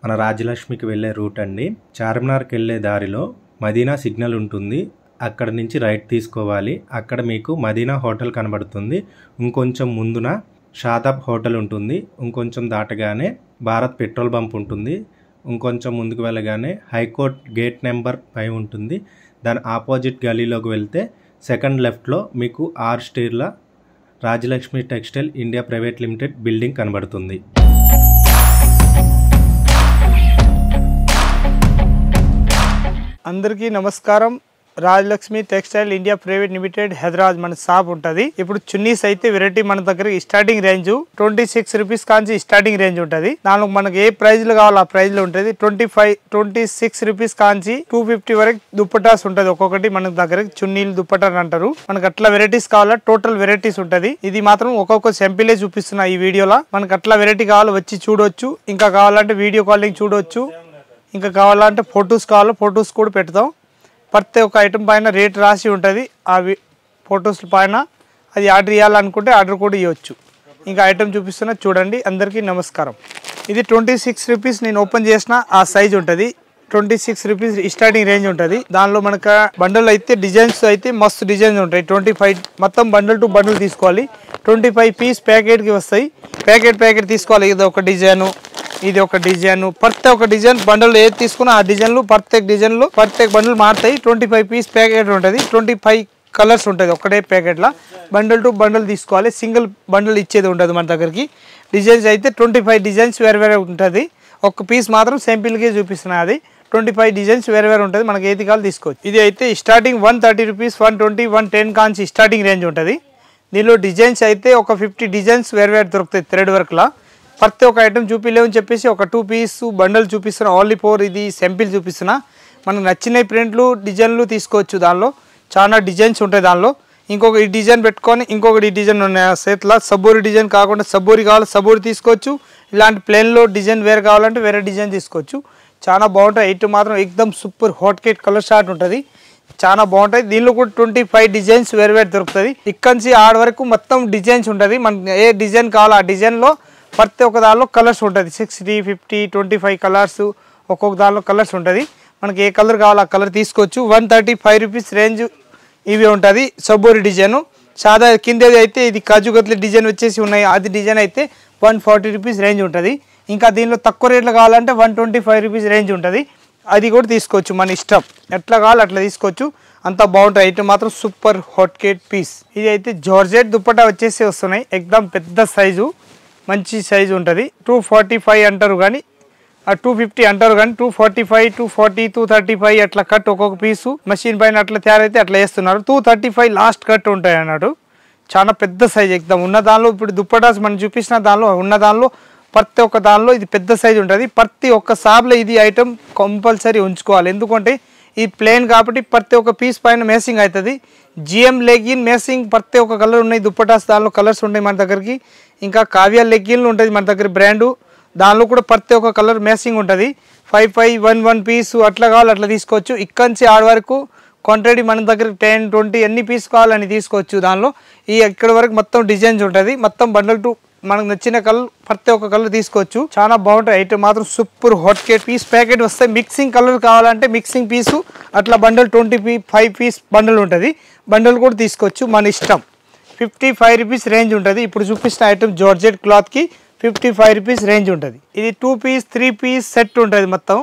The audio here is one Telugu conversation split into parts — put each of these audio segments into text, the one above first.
మన రాజలక్ష్మికి వెళ్ళే రూట్ అండి. చార్మినార్కి వెళ్ళే దారిలో మదీనా సిగ్నల్ ఉంటుంది. అక్కడ నుంచి రైట్ తీసుకోవాలి. అక్కడ మీకు మదీనా హోటల్ కనబడుతుంది. ఇంకొంచెం ముందున షాదాబ్ హోటల్ ఉంటుంది. ఇంకొంచెం దాటగానే భారత్ పెట్రోల్ బంక్ ఉంటుంది. ఇంకొంచెం ముందుకు వెళ్ళగానే హైకోర్ట్ గేట్ నెంబర్ 5 ఉంటుంది. దాని ఆపోజిట్ గలీలోకి వెళ్తే సెకండ్ లెఫ్ట్లో మీకు 6 స్టేర్ల Rajalakshmi textile India private limited building కనబడుతుంది. అందరికీ నమస్కారం. Rajalakshmi textile India private limited Hyderabad మన షాప్ ఉంటుంది. ఇప్పుడు చున్నీస్ అయితే వెరైటీ మన దగ్గర starting range 26 rupees Kanchi starting range ఉంటుంది. దానిలో మనకి ఏ ప్రైజ్ లో కావాలో ఆ ప్రైజ్ లో ఉంటుంది. 26 రూపీస్ కాంచి 250 వరకు దుప్పటాస్ ఉంటుంది. ఒక్కొక్కటి మన దగ్గర చున్నీలు దుప్పటాలు అంటారు. మనకు అట్లా వెరైటీస్ కావాలా, టోటల్ వెరైటీస్ ఉంటుంది. ఇది మాత్రం ఒక్కొక్క సింపులే చూపిస్తున్నా ఈ వీడియోలో. మనకు అట్లా వెరైటీ కావాలో వచ్చి చూడవచ్చు. ఇంకా కావాలంటే వీడియో కాలింగ్ చూడవచ్చు. ఇంకా కావాలంటే ఫొటోస్ కావాలో ఫొటోస్ కూడా పెడతాం. ప్రతి ఒక్క ఐటమ్ పైన రేట్ రాసి ఉంటుంది. ఆ ఫొటోస్ పైన అది ఆర్డర్ ఇవ్వాలనుకుంటే ఆర్డర్ కూడా ఇవ్వచ్చు. ఇంకా ఐటమ్ చూపిస్తున్నా చూడండి. అందరికీ నమస్కారం. ఇది 26 రూపీస్ నేను ఓపెన్ చేసిన ఆ సైజ్ ఉంటుంది. 26 రూపీస్ స్టార్టింగ్ రేంజ్ ఉంటుంది. దానిలో మనకు బండల్ అయితే డిజైన్స్ అయితే మస్తు డిజైన్స్ ఉంటాయి. 25 మొత్తం బండల్ టు బండల్ తీసుకోవాలి. 25 పీస్ ప్యాకెట్కి వస్తాయి. ప్యాకెట్ తీసుకోవాలి. ఇది ఒక డిజైను, ఇది ఒక డిజైన్, ప్రతి ఒక్క డిజైన్ బండల్ ఏది తీసుకున్నా ఆ డిజైన్లు ప్రత్యేక బండల్ మారుతాయి. 25 పీస్ ప్యాకెట్ ఉంటుంది. 25 కలర్స్ ఉంటుంది ఒకటే ప్యాకెట్లో. బండల్ టు బండల్ తీసుకోవాలి. సింగిల్ బండల్ ఇచ్చేది ఉంటుంది మన దగ్గరికి. డిజైన్స్ అయితే 25 డిజైన్స్ వేరే ఉంటుంది. ఒక పీస్ మాత్రం సింపుల్గా చూపిస్తున్నాయి. అది 25 డిజైన్స్ వేరే ఉంటుంది. మనకి ఏది కావాలి తీసుకోవచ్చు. ఇది అయితే స్టార్టింగ్ 130 రూపీస్, 120, 110 కాంచి స్టార్టింగ్ రేంజ్ ఉంటుంది. దీనిలో డిజైన్స్ అయితే ఒక 50 డిజైన్స్ వేరే దొరుకుతాయి థ్రెడ్ వర్క్లో. ప్రతి ఒక్క ఐటమ్ చూపిలేవని చెప్పేసి ఒక 2 పీస్ బండల్ చూపిస్తున్నా. ఓన్లీ 4 ఇది సింపుల్ చూపిస్తున్నా. మనకు నచ్చిన ప్రింట్లు డిజైన్లు తీసుకోవచ్చు. దానిలో చాలా డిజైన్స్ ఉంటాయి. దానిలో ఇంకొక ఈ డిజైన్ పెట్టుకొని ఇంకొకటి ఈ డిజైన్ ఉన్నాయి సేట్లా. సబ్బూరి డిజైన్ కాకుండా సబ్బూరి కావాలి సబ్బూరి తీసుకోవచ్చు. ఇలాంటి ప్లేన్లో డిజైన్ వేరే కావాలంటే వేరే డిజైన్ తీసుకోవచ్చు. చాలా బాగుంటాయి. ఐటమ్ మాత్రం ఎక్దమ్ సూపర్ హాట్ కేట్ కలర్ షార్ట్ ఉంటుంది. చాలా బాగుంటాయి. దీనిలో కూడా 25 డిజైన్స్ వేరే దొరుకుతుంది. ఇక్కడ నుంచి ఆడ వరకు మొత్తం డిజైన్స్ ఉంటుంది. మనకి ఏ డిజైన్ కావాలో ఆ డిజైన్లో ప్రతి ఒక్క దానిలో కలర్స్ ఉంటుంది. 60, 50, 25 కలర్స్ ఒక్కొక్క దానిలో కలర్స్ ఉంటుంది. మనకి ఏ కలర్ కావాలో ఆ కలర్ తీసుకోవచ్చు. 135 రూపీస్ రేంజ్ ఇవి ఉంటుంది. సబ్బూరి డిజైను సాదా కిందది అయితే ఇది కాజుగత్లి డిజైన్ వచ్చేసి ఉన్నాయి. అది డిజైన్ అయితే 140 రూపీస్ రేంజ్ ఉంటుంది. ఇంకా దీనిలో తక్కువ రేట్లో కావాలంటే 125 రూపీస్ రేంజ్ ఉంటుంది. అది కూడా తీసుకోవచ్చు. మన ఇష్టం ఎట్లా కావాలో అట్లా తీసుకోవచ్చు. అంత బాగుంటుంది. ఐటమ్ మాత్రం సూపర్ హాట్ కేట్ పీస్. ఇది అయితే జార్జెట్ దుప్పటా వచ్చేసి వస్తున్నాయి. ఎక్దమ్ పెద్ద సైజు, మంచి సైజు ఉంటుంది. 245 అంటారు కానీ 250 అంటారు కానీ 245, 240, 235 అట్లా కట్ ఒక్కొక్క పీసు మషిన్ పైన అట్లా తయారైతే అట్లా వేస్తున్నారు. 235 లాస్ట్ కట్ ఉంటాయి అన్నట్టు. చాలా పెద్ద సైజు ఎక్దమ్ ఉన్న దానిలో. ఇప్పుడు దుప్పటాస్ మనం చూపించిన దానిలో ఉన్న దానిలో ప్రతి ఒక్క దానిలో ఇది పెద్ద సైజు ఉంటుంది. ప్రతి ఒక్క షాప్లో ఇది ఐటమ్ కంపల్సరీ ఉంచుకోవాలి. ఎందుకంటే ఈ ప్లేన్ కాబట్టి ప్రతి ఒక్క పీస్ పైన మేసింగ్ అవుతుంది. జిఎం లెగ్గిన్ మేసింగ్ ప్రతి ఒక్క కలర్ ఉన్నాయి. దుప్పటాస్ దానిలో కలర్స్ ఉన్నాయి మన దగ్గరికి. ఇంకా కావ్య లెగ్గిన్లు ఉంటుంది మన దగ్గర బ్రాండు. దానిలో కూడా ప్రతి ఒక్క కలర్ మేసింగ్ ఉంటుంది. 5, 1 పీసు అట్లా కావాలి అట్లా తీసుకోవచ్చు. ఇక్కడ నుంచి ఆడ వరకు క్వాంటిటీ మన దగ్గర 10, 20 ఎన్ని పీస్ కావాలని తీసుకోవచ్చు. దానిలో ఈ ఇక్కడ వరకు మొత్తం డిజైన్స్ ఉంటుంది. మొత్తం బండల్ టు మనకు నచ్చిన కలర్ ప్రతి ఒక్క కలర్ తీసుకోవచ్చు. చాలా బాగుంటాయి. ఐటమ్ మాత్రం సూపర్ హాట్ కేట్ పీస్ ప్యాకెట్ వస్తాయి. మిక్సింగ్ కలర్ కావాలంటే మిక్సింగ్ పీసు అట్లా బండల్ 25 పీస్ బండల్ ఉంటుంది. బండల్ కూడా తీసుకోవచ్చు మన ఇష్టం. 55 రూపీస్ రేంజ్ ఉంటుంది. ఇప్పుడు చూపిస్తున్న ఐటమ్ జార్జెట్ క్లాత్కి 55 రూపీస్ రేంజ్ ఉంటుంది. ఇది 2 పీస్ 3 పీస్ సెట్ ఉంటుంది. మొత్తం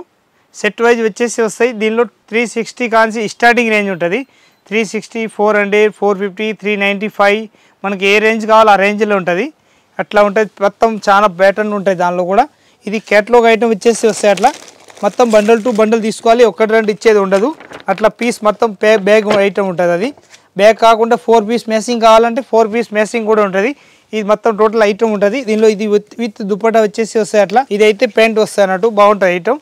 సెట్ వైజ్ వచ్చేసి వస్తాయి. దీనిలో 360 కాన్సి స్టార్టింగ్ రేంజ్ ఉంటుంది. 360, 400, 450, 395 మనకి ఏ రేంజ్ కావాలో ఆ రేంజ్లో ఉంటుంది. అట్లా ఉంటుంది. మొత్తం చాలా ప్యాటర్న్ ఉంటాయి దానిలో కూడా. ఇది క్యాటలాగ్ ఐటమ్ వచ్చేసి వస్తాయి. అట్లా మొత్తం బండల్ టు బండల్ తీసుకోవాలి. ఒకటి రెండు ఇచ్చేది ఉండదు. అట్లా పీస్ మొత్తం బ్యాగ్ ఐటమ్ ఉంటుంది. అది బ్యాగ్ కాకుండా 4 పీస్ మేసింగ్ కావాలంటే 4 పీస్ మేసింగ్ కూడా ఉంటుంది. ఇది మొత్తం టోటల్ ఐటమ్ ఉంటుంది. దీనిలో ఇది విత్ దుప్పటా వచ్చేసి వస్తాయి. అట్లా ఇదైతే ప్యాంట్ వస్తాయి అన్నట్టు. బాగుంటుంది ఐటమ్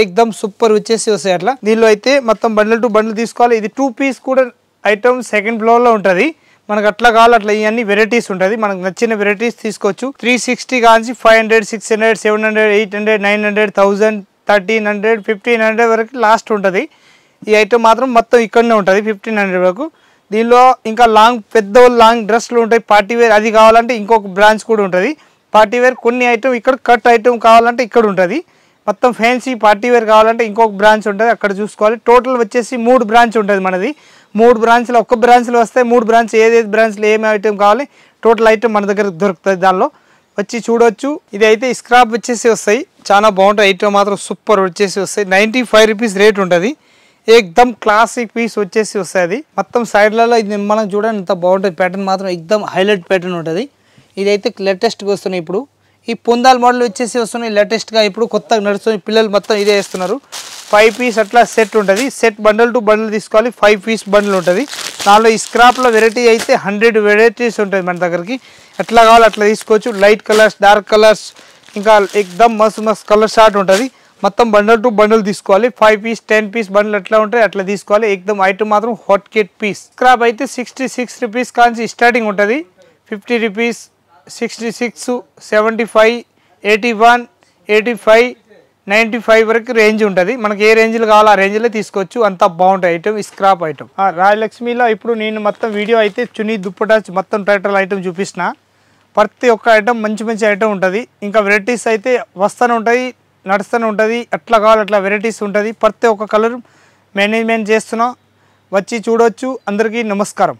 ఎక్దమ్ సూపర్ వచ్చేసి వస్తాయి. అట్లా దీనిలో అయితే మొత్తం బండల్ టు బండల్ తీసుకోవాలి. ఇది 2 పీస్ కూడా ఐటమ్ సెకండ్ ఫ్లోర్లో ఉంటుంది. మనకు అట్లా కావాలి అట్లా ఇవన్నీ వెరైటీస్ ఉంటుంది. మనకు నచ్చిన వెరైటీస్ తీసుకోవచ్చు. 360 కాంచి 500, 600, 700, 800, 900, 1000, 1300, 1500 వరకు లాస్ట్ ఉంటుంది. ఈ ఐటమ్ మాత్రం మొత్తం ఇక్కడనే ఉంటుంది 1500 వరకు. దీనిలో ఇంకా పెద్ద లాంగ్ డ్రెస్లు ఉంటాయి. పార్టీ వేర్ అది కావాలంటే ఇంకొక బ్రాంచ్ కూడా ఉంటుంది. పార్టీ వేర్ కొన్ని ఐటమ్ ఇక్కడ, కట్ ఐటమ్ కావాలంటే ఇక్కడ ఉంటుంది. మొత్తం ఫ్యాన్సీ పార్టీ వేర్ కావాలంటే ఇంకొక బ్రాంచ్ ఉంటుంది, అక్కడ చూసుకోవాలి. టోటల్ వచ్చేసి 3 బ్రాంచ్ ఉంటుంది మనది. 3 బ్రాంచ్లో ఒక్క బ్రాంచ్లో వస్తే 3 బ్రాంచ్ ఏదేది బ్రాంచ్లో ఏమి ఐటమ్ కావాలి టోటల్ ఐటమ్ మన దగ్గర దొరుకుతుంది. దానిలో వచ్చి చూడొచ్చు. ఇది అయితే స్క్రాప్ వచ్చేసి వస్తాయి, చాలా బాగుంటుంది. ఐటమ్ మాత్రం సూపర్ వచ్చేసి వస్తాయి. 95 రూపీస్ రేట్ ఉంటుంది. ఏకదమ్ క్లాసిక్ పీస్ వచ్చేసి వస్తుంది. అది మొత్తం సైడ్లలో ఇది మనం చూడండి ఎంత బాగుంటుంది. ప్యాటర్న్ మాత్రం ఎక్దమ్ హైలైట్ ప్యాటర్న్ ఉంటుంది. ఇదైతే లేటెస్ట్గా వస్తున్నాయి. ఇప్పుడు ఈ పొందాల్ మోడల్ వచ్చేసి వస్తున్నాయి లేటెస్ట్గా, ఇప్పుడు కొత్తగా నడుస్తుంది. పిల్లలు మొత్తం ఇదే వేస్తున్నారు. 5 పీస్ అట్లా సెట్ ఉంటుంది. సెట్ బండల్ టు బండల్ తీసుకోవాలి. 5 పీస్ బండల్ ఉంటుంది. దానిలో ఈ స్క్రాప్లో వెరైటీ అయితే 100 వెరైటీస్ ఉంటుంది మన దగ్గరికి. ఎట్లా కావాలో అట్లా తీసుకోవచ్చు. లైట్ కలర్స్, డార్క్ కలర్స్, ఇంకా ఎక్దమ్ మస్తు కలర్ షార్ట్ ఉంటుంది. మొత్తం బండల్ టు బండల్ తీసుకోవాలి. 5 పీస్ 10 పీస్ బండల్ ఎట్లా ఉంటాయి అట్లా తీసుకోవాలి. ఎక్దమ్ ఐటమ్ మాత్రం హాట్ కేట్ పీస్. స్క్రాప్ అయితే 66 రూపీస్ కాంచి స్టార్టింగ్ ఉంటుంది. 50 రూపీస్, 66, 75, 81, 85, 95 వరకు రేంజ్ ఉంటుంది. మనకి ఏ రేంజ్లో కావాలో ఆ రేంజ్లో తీసుకోవచ్చు. అంత బాగుంటుంది ఐటమ్, స్క్రాప్ ఐటమ్. రాయలక్ష్మిలో ఇప్పుడు నేను మొత్తం వీడియో అయితే చున్నీ దుప్పటా మొత్తం టైటల్ ఐటమ్ చూపిస్తున్న. ప్రతి ఒక్క ఐటమ్ మంచి ఐటమ్ ఉంటుంది. ఇంకా వెరైటీస్ అయితే వస్తూనే ఉంటాయి, నడుస్తూనే ఉంటుంది. అట్లా కావాలి అట్లా వెరైటీస్ ఉంటుంది. ప్రతి ఒక్క కలర్ మేనేజ్మెంట్ చేస్తున్నాం, వచ్చి చూడవచ్చు. అందరికీ నమస్కారం.